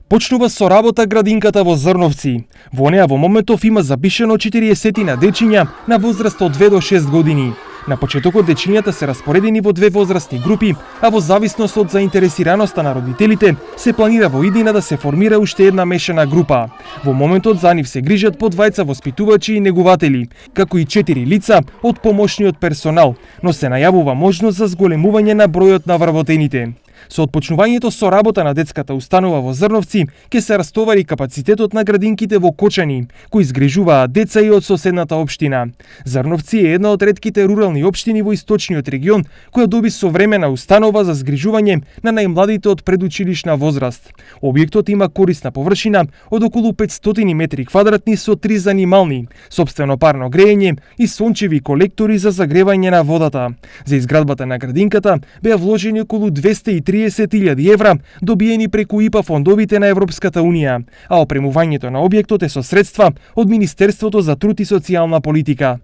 Почнува со работа градинката во Зрновци. Во неа во моментов има запишено 40 дечиња на возраст од 2 до 6 години. На почетокот дечињата се распоредени во две возрастни групи, а во зависност од заинтересираноста на родителите, се планира во иднина да се формира уште една мешана група. Во моментот за нив се грижат по двајца воспитувачи и негуватели, како и 4 лица од помошниот персонал, но се најавува можност за зголемување на бројот на вработените. Со отпочнувањето со работа на детската установа во Зрновци, ќе се растовари капацитетот на градинките во Кочани, кои изгрижуваат деца и од соседната општина. Зрновци е една од ретките рурални општини во источниот регион, која доби современа установа за згрижување на најмладите од предучилишна возраст. Објектот има корисна површина од околу 500 метри квадратни со 3 занимални, сопствено парно грејење и сончеви колектори за загревање на водата. За изградбата на градинката беа вложени околу 230.000 евра, добиени преку ИПА фондовите на Европската Унија, а опремувањето на објектот е со средства од Министерството за труд и социјална политика.